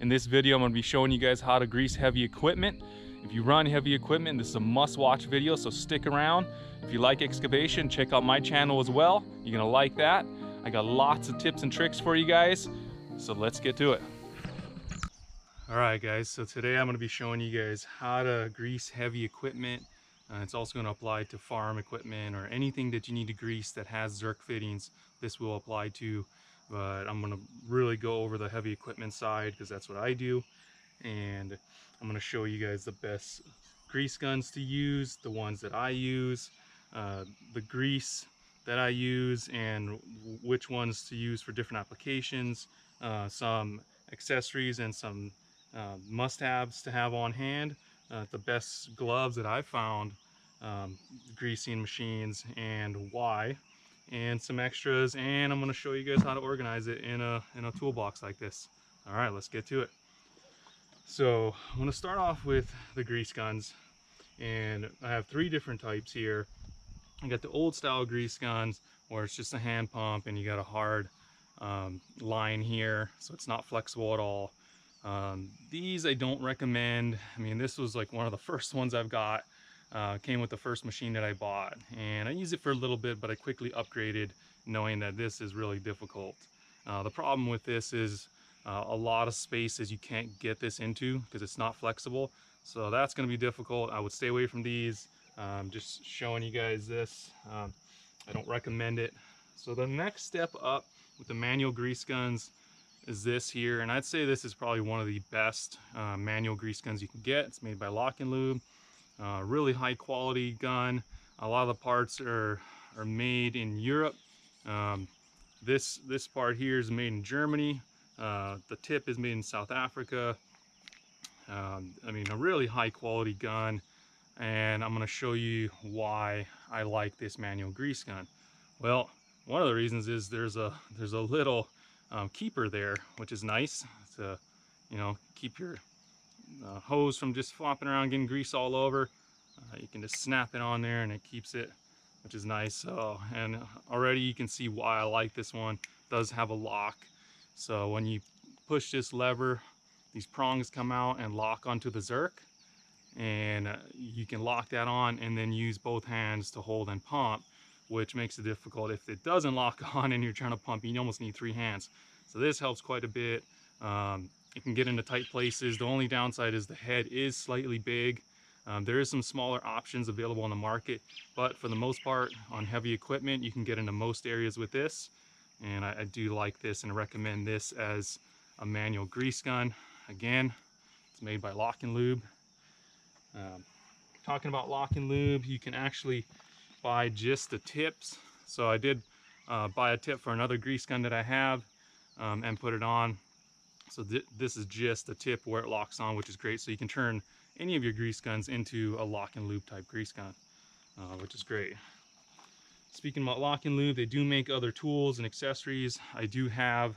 In this video, I'm going to be showing you guys how to grease heavy equipment. If you run heavy equipment, this is a must-watch video, so stick around. If you like excavation, check out my channel as well. You're going to like that. I got lots of tips and tricks for you guys, so let's get to it. Alright guys, so today I'm going to be showing you guys how to grease heavy equipment. It's also going to apply to farm equipment or anything that you need to grease that has Zerk fittings. This will apply to, but I'm going to really go over the heavy equipment side because that's what I do. And I'm going to show you guys the best grease guns to use, the ones that I use, the grease that I use, and which ones to use for different applications, some accessories and some must-haves to have on hand, the best gloves that I've found, greasing machines and why, and some extras, and I'm going to show you guys how to organize it in a toolbox like this. All right, let's get to it. So I'm going to start off with the grease guns, and I have three different types here. I got the old style grease guns where it's just a hand pump and you got a hard line here, so it's not flexible at all. These I don't recommend. I mean, this was like one of the first ones I've got. Came with the first machine that I bought, and I used it for a little bit, but I quickly upgraded knowing that this is really difficult. The problem with this is a lot of spaces you can't get this into because it's not flexible, so that's going to be difficult. I would stay away from these. Just showing you guys this. I don't recommend it. So the next step up with the manual grease guns is this here, and I'd say this is probably one of the best manual grease guns you can get. It's made by Lock and Lube. Really high quality gun. A lot of the parts are made in Europe. This part here is made in Germany. The tip is made in South Africa. I mean, a really high quality gun, and I'm going to show you why I like this manual grease gun. Well, one of the reasons is there's a little keeper there, which is nice to, you know, keep your hose from just flopping around getting grease all over. You can just snap it on there and it keeps it, which is nice. So, and already you can see why I like this one. It does have a lock, so when you push this lever, these prongs come out and lock onto the Zerk, and you can lock that on and then use both hands to hold and pump, which makes it difficult. If it doesn't lock on and you're trying to pump, you almost need three hands. So this helps quite a bit. It can get into tight places. The only downside is the head is slightly big. There is some smaller options available on the market, but for the most part on heavy equipment you can get into most areas with this, and I do like this and recommend this as a manual grease gun. Again, it's made by Lock and Lube. Talking about Lock and Lube, you can actually buy just the tips. So I did buy a tip for another grease gun that I have and put it on. So this is just the tip where it locks on, which is great. So you can turn any of your grease guns into a Lock and Lube type grease gun, which is great. Speaking about Lock and Lube, they do make other tools and accessories. I do have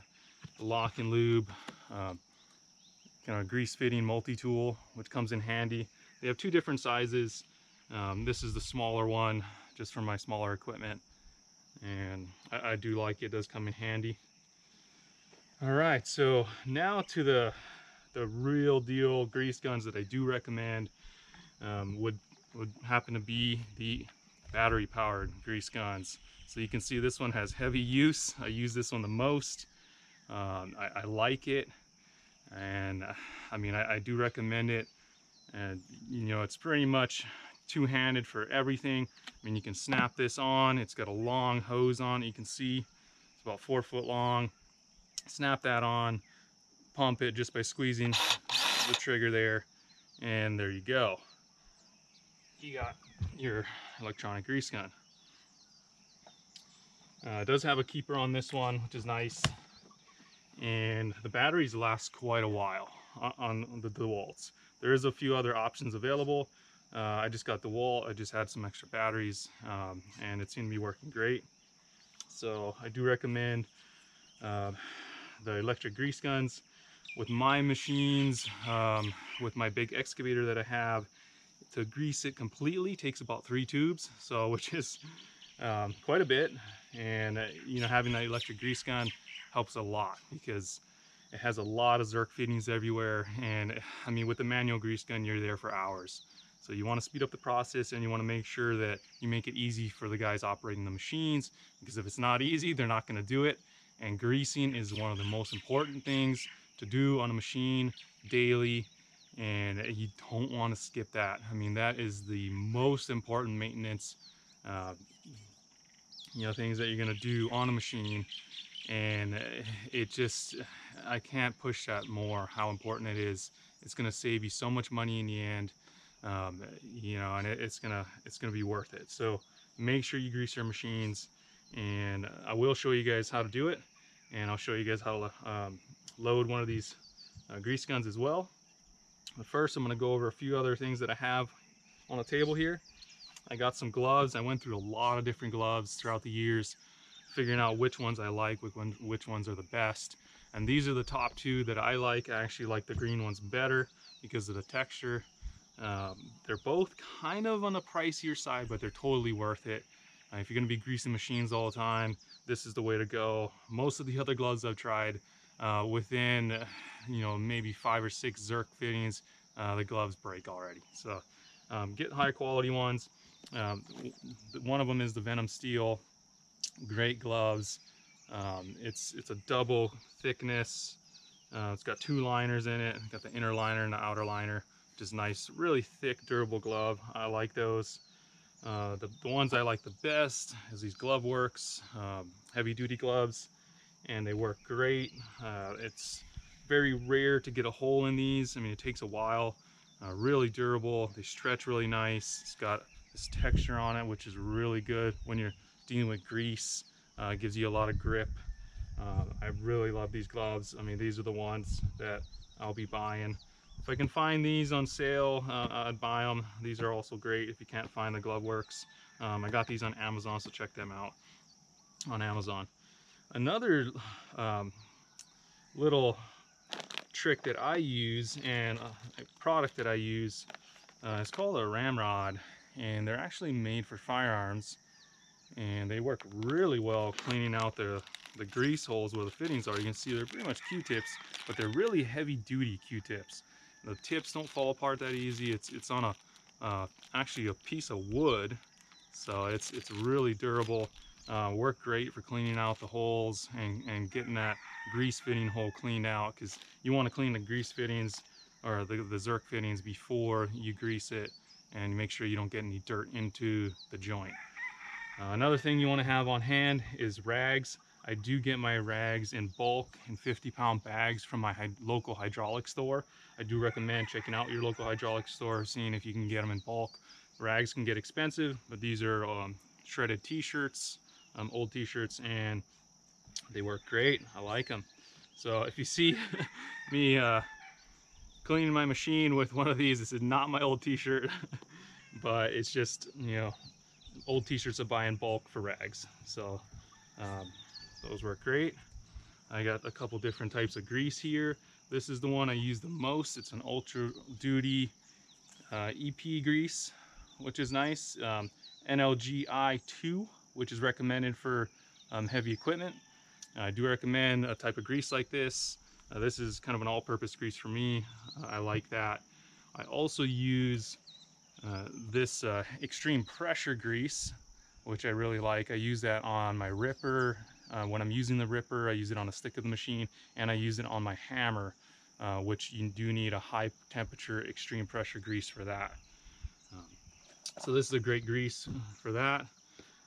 the Lock and Lube kind of grease fitting multi-tool, which comes in handy. They have two different sizes. This is the smaller one, just for my smaller equipment, and I do like it. It does come in handy. All right, so now to the real deal grease guns that I do recommend. Would happen to be the battery powered grease guns. So you can see this one has heavy use. I use this one the most. I like it, and I mean I do recommend it. And you know, it's pretty much two-handed for everything. I mean, you can snap this on. It's got a long hose on it. You can see it's about 4 foot long. Snap that on, pump it just by squeezing the trigger there, and there you go. You got your electronic grease gun. It does have a keeper on this one, which is nice, and the batteries last quite a while on the DeWalt's. There is a few other options available. I just got DeWalt. I just had some extra batteries, and it seemed to be working great. So I do recommend the electric grease guns. With my machines, with my big excavator that I have, to grease it completely takes about 3 tubes, so which is quite a bit. And you know, having that electric grease gun helps a lot, because It has a lot of Zerk fittings everywhere, and I mean, with the manual grease gun, you're there for hours. So you want to speed up the process, and you want to make sure that you make it easy for the guys operating the machines, because if it's not easy, they're not going to do it. And greasing is one of the most important things to do on a machine daily, and you don't want to skip that. I mean, that is the most important maintenance things that you're going to do on a machine. And it just, I can't push that more, how important it is. It's going to save you so much money in the end, and it's gonna be worth it. So make sure you grease your machines, and I will show you guys how to do it, and I'll show you guys how to load one of these grease guns as well. But first, I'm going to go over a few other things that I have on the table here. I got some gloves. I went through a lot of different gloves throughout the years, figuring out which ones I like, which ones are the best. And these are the top two that I like. I actually like the green ones better because of the texture. They're both kind of on the pricier side, but they're totally worth it. If you're gonna be greasing machines all the time, this is the way to go. Most of the other gloves I've tried, within maybe 5 or 6 Zerk fittings, the gloves break already. So get high quality ones. One of them is the Venom Steel. Great gloves. It's a double thickness. It's got 2 liners in it. Got the inner liner and the outer liner, which is nice. Really thick, durable glove. I like those. The ones I like the best is these GloveWorks heavy duty gloves, and they work great. It's very rare to get a hole in these. I mean, it takes a while. Really durable. They stretch really nice. It's got this texture on it, which is really good when you're dealing with grease. It gives you a lot of grip. I really love these gloves. I mean, these are the ones that I'll be buying. If I can find these on sale, I'd buy them. These are also great if you can't find the GloveWorks. I got these on Amazon, so check them out on Amazon. Another little trick that I use, and a product that I use, is called a ramrod, and they're actually made for firearms, and they work really well cleaning out the grease holes where the fittings are. You can see they're pretty much Q-tips, but they're really heavy duty Q-tips. The tips don't fall apart that easy. It's on actually a piece of wood, so it's really durable. Work great for cleaning out the holes and getting that grease fitting hole cleaned out, because you want to clean the grease fittings or the Zerk fittings before you grease it, and make sure you don't get any dirt into the joint. Another thing you want to have on hand is rags. I do get my rags in bulk in 50-pound bags from my local hydraulic store. I do recommend checking out your local hydraulic store, seeing if you can get them in bulk. Rags can get expensive, but these are shredded t-shirts, old t-shirts, and they work great. I like them. So if you see me cleaning my machine with one of these, this is not my old t-shirt, but it's just, old t-shirts I buy in bulk for rags. So those work great. I got a couple different types of grease here. This is the one I use the most. It's an ultra duty EP grease, which is nice. NLGI 2, which is recommended for heavy equipment. I do recommend a type of grease like this. This is kind of an all-purpose grease for me. I like that. I also use this extreme pressure grease, which I really like. I use that on my ripper. When I'm using the ripper, I use it on the stick of the machine, and I use it on my hammer, which you do need a high temperature extreme pressure grease for that. So this is a great grease for that.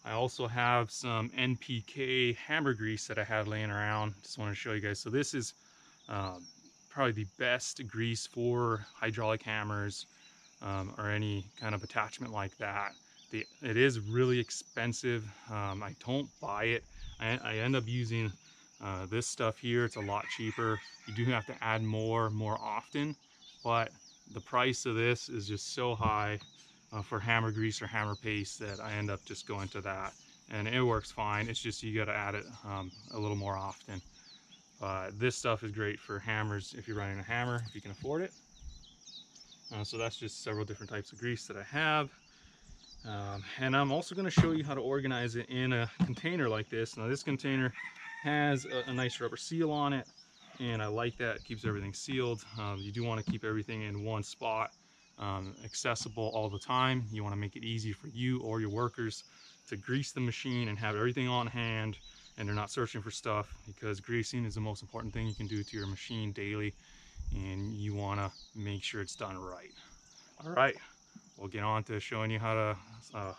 I also have some NPK hammer grease that I had laying around. Just want to show you guys. So this is probably the best grease for hydraulic hammers, or any kind of attachment like that. It is really expensive. I don't buy it. I end up using this stuff here. It's a lot cheaper. You do have to add more often, but the price of this is just so high for hammer grease or hammer paste that I end up just going to that, and it works fine. It's just you got to add it a little more often. This stuff is great for hammers if you're running a hammer, if you can afford it. So that's just several different types of grease that I have. And I'm also going to show you how to organize it in a container like this. Now this container has a nice rubber seal on it, and I like that. It keeps everything sealed. You do want to keep everything in one spot, accessible all the time. You want to make it easy for you or your workers to grease the machine and have everything on hand, and they're not searching for stuff, because greasing is the most important thing you can do to your machine daily, and you want to make sure it's done right. All right, we'll get on to showing you how to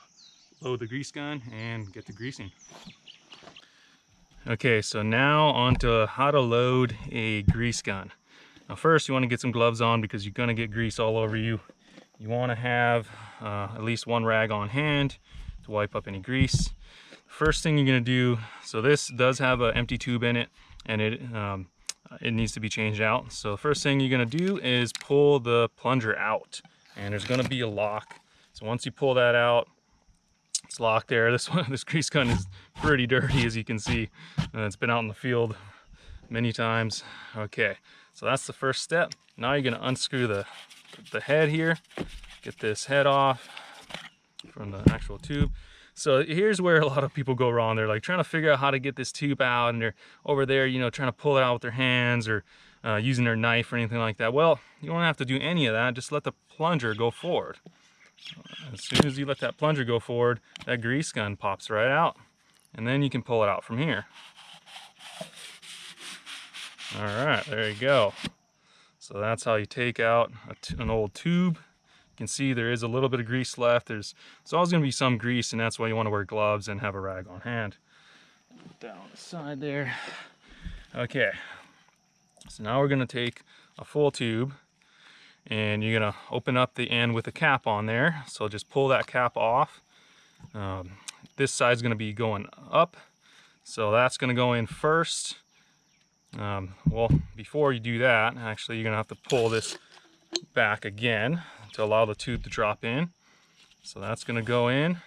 load the grease gun and get to greasing. Okay, so now on to how to load a grease gun. Now first, you want to get some gloves on because you're going to get grease all over you. You want to have at least one rag on hand to wipe up any grease. First thing you're going to do, so this does have an empty tube in it, and it needs to be changed out. So the first thing you're going to do is pull the plunger out, and there's going to be a lock. So once you pull that out, it's locked there. This grease gun is pretty dirty, as you can see. It's been out in the field many times. Okay, so that's the first step. Now you're going to unscrew the head here. Get this head off from the actual tube. So here's where a lot of people go wrong. They're like trying to figure out how to get this tube out, and they're over there, you know, trying to pull it out with their hands or using their knife or anything like that. Well, you don't have to do any of that. Just let the plunger go forward. As soon as you let that plunger go forward, that grease gun pops right out, and then you can pull it out from here. All right, there you go. So that's how you take out an old tube. You can see there is a little bit of grease left. There's always going to be some grease, and that's why you want to wear gloves and have a rag on hand. Down the side there. Okay, so now we're going to take a full tube, and you're going to open up the end with a cap on there. So just pull that cap off. This side's going to be going up, so that's going to go in first. Well, before you do that, actually you're going to have to pull this back again to allow the tube to drop in. So that's going to go in,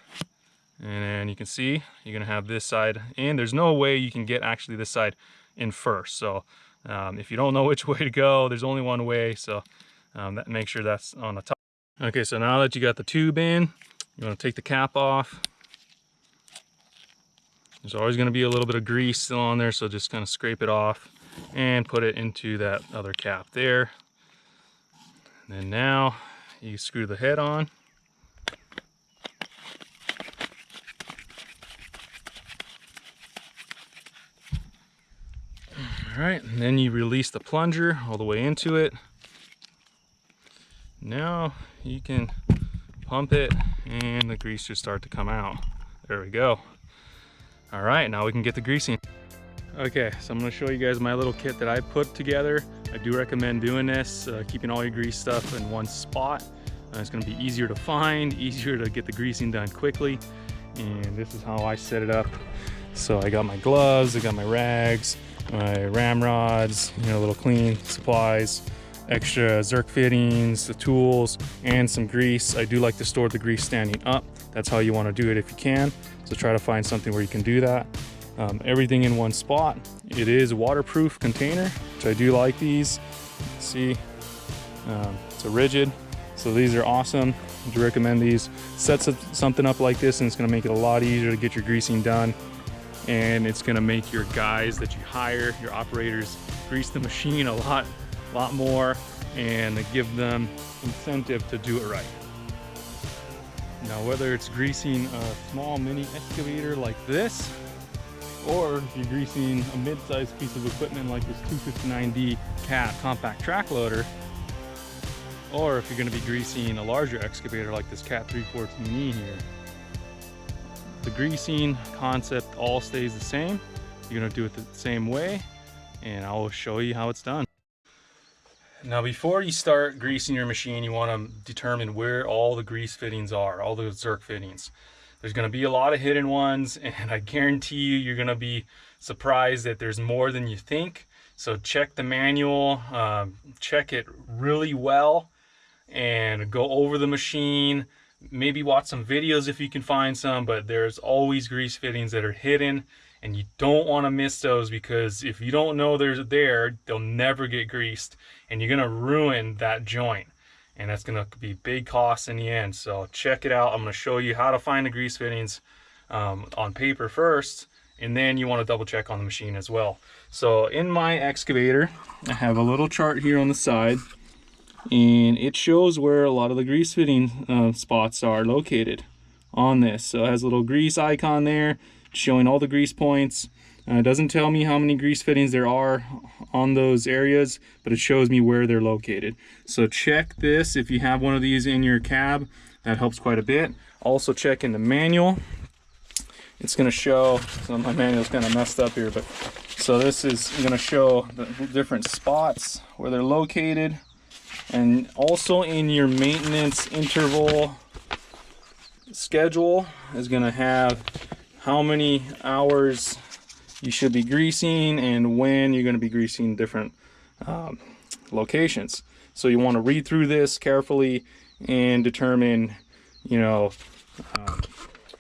and then you can see you're going to have this side in. There's no way you can get actually this side in first. So if you don't know which way to go, there's only one way. So make sure that's on the top. Okay, so now that you got the tube in, you want to take the cap off. There's always going to be a little bit of grease still on there, so just kind of scrape it off and put it into that other cap there. And then now you screw the head on. All right, and then you release the plunger all the way into it. Now you can pump it and the grease should start to come out. There we go. All right, now we can get the greasing. Okay, so I'm gonna show you guys my little kit that I put together. I do recommend doing this, keeping all your grease stuff in one spot. It's gonna be easier to find, easier to get the greasing done quickly. And this is how I set it up. So I got my gloves, I got my rags, my ramrods, you know, little cleaning supplies, extra Zerk fittings, the tools, and some grease. I do like to store the grease standing up. That's how you want to do it if you can. So try to find something where you can do that. Everything in one spot. It is a waterproof container, which I do like these. See, it's a rigid. So these are awesome. I do recommend these. Set something up like this, and it's going to make it a lot easier to get your greasing done. And it's going to make your guys that you hire, your operators, grease the machine a lot more, and give them incentive to do it right. Now, whether it's greasing a small mini excavator like this, or if you're greasing a mid-sized piece of equipment like this 259D Cat compact track loader, or if you're going to be greasing a larger excavator like this Cat 314E here, the greasing concept all stays the same. You're going to do it the same way, and I will show you how it's done. Now, before you start greasing your machine, you want to determine where all the grease fittings are, all the Zerk fittings. There's going to be a lot of hidden ones, and I guarantee you, you're going to be surprised that there's more than you think. So check the manual, check it really well, and go over the machine. Maybe watch some videos if you can find some, but there's always grease fittings that are hidden, and you don't want to miss those, because if you don't know they're there, they'll never get greased, and you're going to ruin that joint, and that's going to be big costs in the end. So check it out. I'm going to show you how to find the grease fittings on paper first, and then you want to double check on the machine as well. So in my excavator, I have a little chart here on the side, and it shows where a lot of the grease fitting spots are located on this. So it has a little grease icon there showing all the grease points. It doesn't tell me how many grease fittings there are on those areas, but it shows me where they're located. So check this if you have one of these in your cab. That helps quite a bit. Also check in the manual. It's going to show, so my manual's kind of messed up here, but so this is going to show the different spots where they're located. And also in your maintenance interval schedule is going to have how many hours you should be greasing and when you're going to be greasing different locations. So you want to read through this carefully and determine, you know,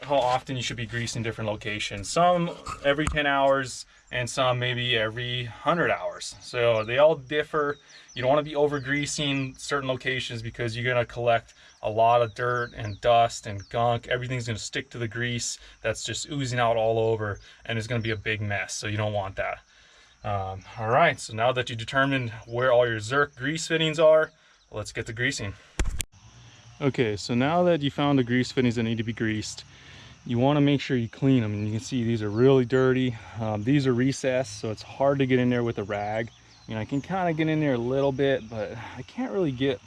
how often you should be greasing different locations. Some every 10 hours and some maybe every 100 hours. So they all differ. You don't want to be over greasing certain locations because you're going to collect a lot of dirt and dust and gunk. Everything's going to stick to the grease that's just oozing out all over, and it's going to be a big mess. So you don't want that. All right, so now that you determined where all your Zerk grease fittings are, let's get to greasing. Okay, so now that you found the grease fittings that need to be greased, you want to make sure you clean them. And you can see these are really dirty. These are recessed, so it's hard to get in there with a rag. You know, I can kind of get in there a little bit, but I can't really get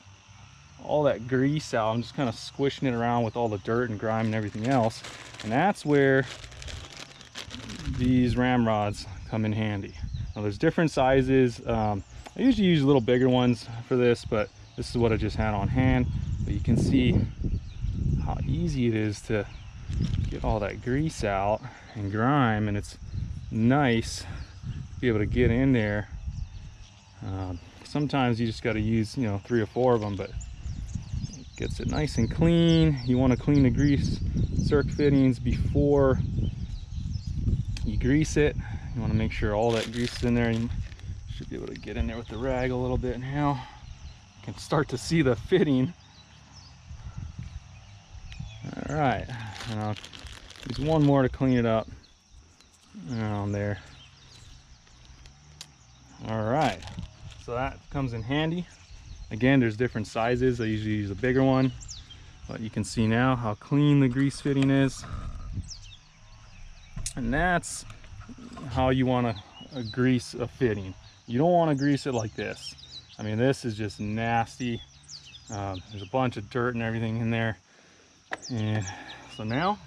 all that grease out. I'm just kind of squishing it around with all the dirt and grime and everything else. And that's where these ramrods come in handy. Now there's different sizes. I usually use a little bigger ones for this, but this is what I just had on hand. But you can see how easy it is to get all that grease out and grime, and it's nice to be able to get in there. Sometimes you just got to use, you know, 3 or 4 of them, but it gets it nice and clean. You want to clean the grease Zerk fittings before you grease it. You want to make sure all that grease is in there. You should be able to get in there with the rag a little bit now. You can start to see the fitting. All right, now there's one more to clean it up around there. All right, so that comes in handy. Again, there's different sizes. I usually use a bigger one, but you can see now how clean the grease fitting is. And that's how you want to grease a fitting. You don't want to grease it like this. I mean, this is just nasty. There's a bunch of dirt and everything in there. And so now,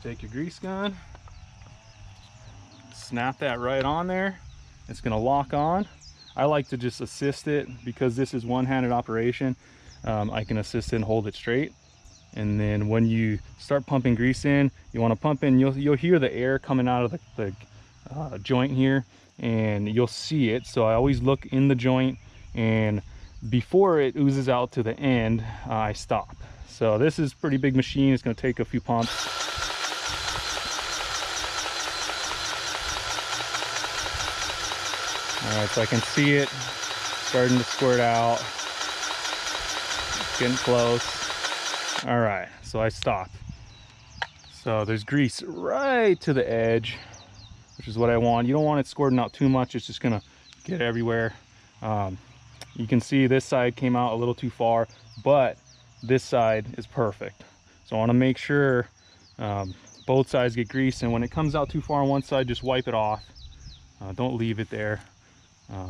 take your grease gun, snap that right on there. It's going to lock on. I like to just assist it because this is one-handed operation. I can assist it and hold it straight. And then when you start pumping grease in, you want to pump in, you'll hear the air coming out of the joint here, and you'll see it. So I always look in the joint, and before it oozes out to the end, I stop. So this is a pretty big machine. It's going to take a few pumps. All right, so I can see it starting to squirt out. It's getting close. All right, so I stopped. So there's grease right to the edge, which is what I want. You don't want it squirting out too much. It's just going to get everywhere. You can see this side came out a little too far, but this side is perfect. So I want to make sure both sides get greased, and when it comes out too far on one side, just wipe it off. Don't leave it there.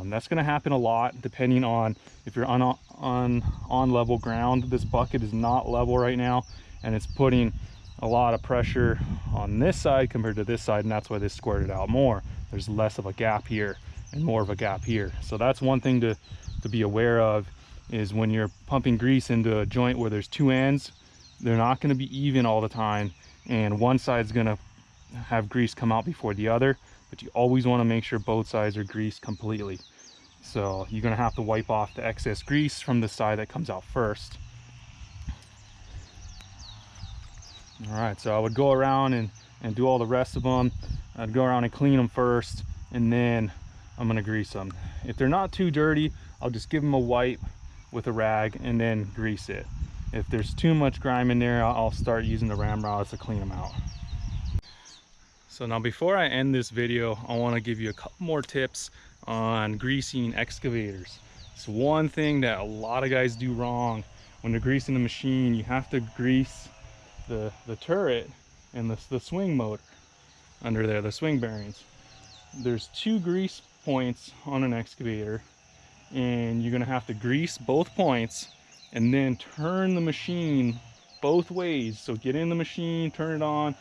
That's going to happen a lot depending on if you're on level ground. This bucket is not level right now, and it's putting a lot of pressure on this side compared to this side, and that's why this squirted out more. There's less of a gap here and more of a gap here. So that's one thing to be aware of, is when you're pumping grease into a joint where there's 2 ends, they're not going to be even all the time, and one side's going to have grease come out before the other, but you always want to make sure both sides are greased completely. So you're going to have to wipe off the excess grease from the side that comes out first. All right, so I would go around and do all the rest of them. I'd go around and clean them first, and then I'm going to grease them. If they're not too dirty, I'll just give them a wipe with a rag and then grease it. If there's too much grime in there, I'll start using the ramrods to clean them out. So now before I end this video, I want to give you a couple more tips on greasing excavators. It's one thing that a lot of guys do wrong when they're greasing the machine. You have to grease the turret and the swing motor under there, the swing bearings. There's 2 grease points on an excavator, and you're going to have to grease both points and then turn the machine both ways. So get in the machine, turn it on,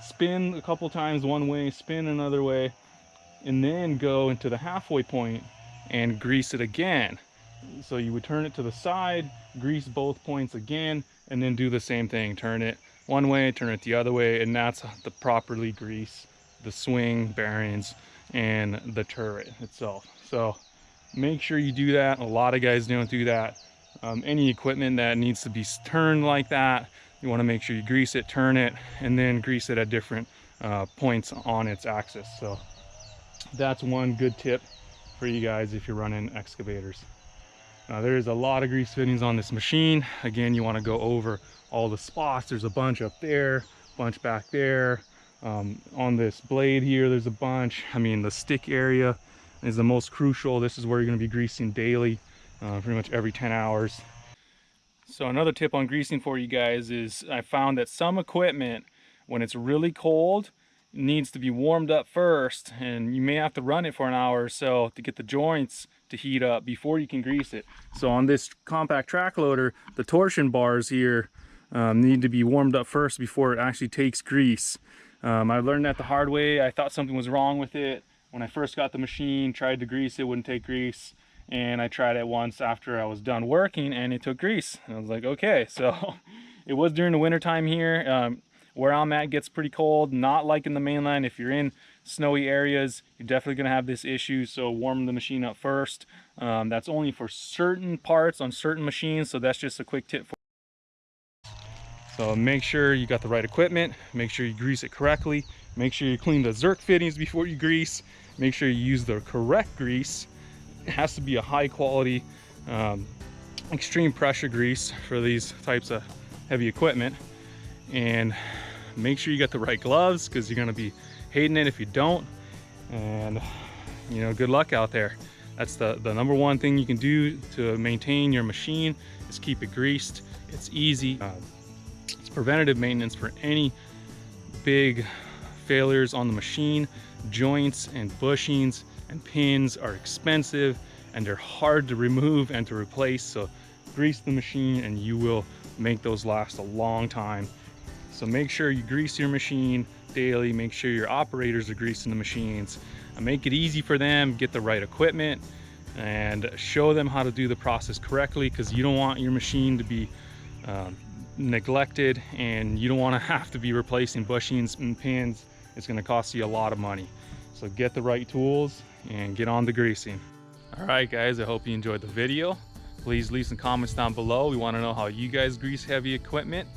spin a couple times one way, spin another way, and then go into the halfway point and grease it again. So you would turn it to the side, grease both points again, and then do the same thing. Turn it one way, turn it the other way, and that's to properly grease the swing bearings and the turret itself. So make sure you do that. A lot of guys don't do that. Any equipment that needs to be turned like that, you want to make sure you grease it, turn it, and then grease it at different points on its axis. So that's one good tip for you guys if you're running excavators. Now there's a lot of grease fittings on this machine. Again, you want to go over all the spots. There's a bunch up there, bunch back there. On this blade here, there's a bunch. I mean, the stick area is the most crucial. This is where you're going to be greasing daily, pretty much every 10 hours. So another tip on greasing for you guys is I found that some equipment, when it's really cold, needs to be warmed up first, and you may have to run it for an hour or so to get the joints to heat up before you can grease it. So on this compact track loader, the torsion bars here need to be warmed up first before it actually takes grease. I learned that the hard way. I thought something was wrong with it when I first got the machine, tried to grease it, wouldn't take grease. And I tried it once after I was done working and it took grease. And I was like, okay. So it was during the winter time here. Where I'm at gets pretty cold, not like in the mainland. If you're in snowy areas, you're definitely gonna have this issue. So warm the machine up first. That's only for certain parts on certain machines. So that's just a quick tip for you. So make sure you got the right equipment, make sure you grease it correctly, make sure you clean the Zerk fittings before you grease, make sure you use the correct grease. It has to be a high quality, extreme pressure grease for these types of heavy equipment. And make sure you got the right gloves, because you're going to be hating it if you don't. And you know, good luck out there. That's the number one thing you can do to maintain your machine, is keep it greased. It's easy. It's preventative maintenance for any big failures on the machine. Joints and bushings and pins are expensive and they're hard to remove and to replace. So grease the machine and you will make those last a long time. So make sure you grease your machine daily. Make sure your operators are greasing the machines, and make it easy for them. Get the right equipment and show them how to do the process correctly, because you don't want your machine to be neglected, and you don't want to have to be replacing bushings and pins. It's going to cost you a lot of money. So get the right tools and get on the greasing. All right guys, I hope you enjoyed the video. Please leave some comments down below. We want to know how you guys grease heavy equipment.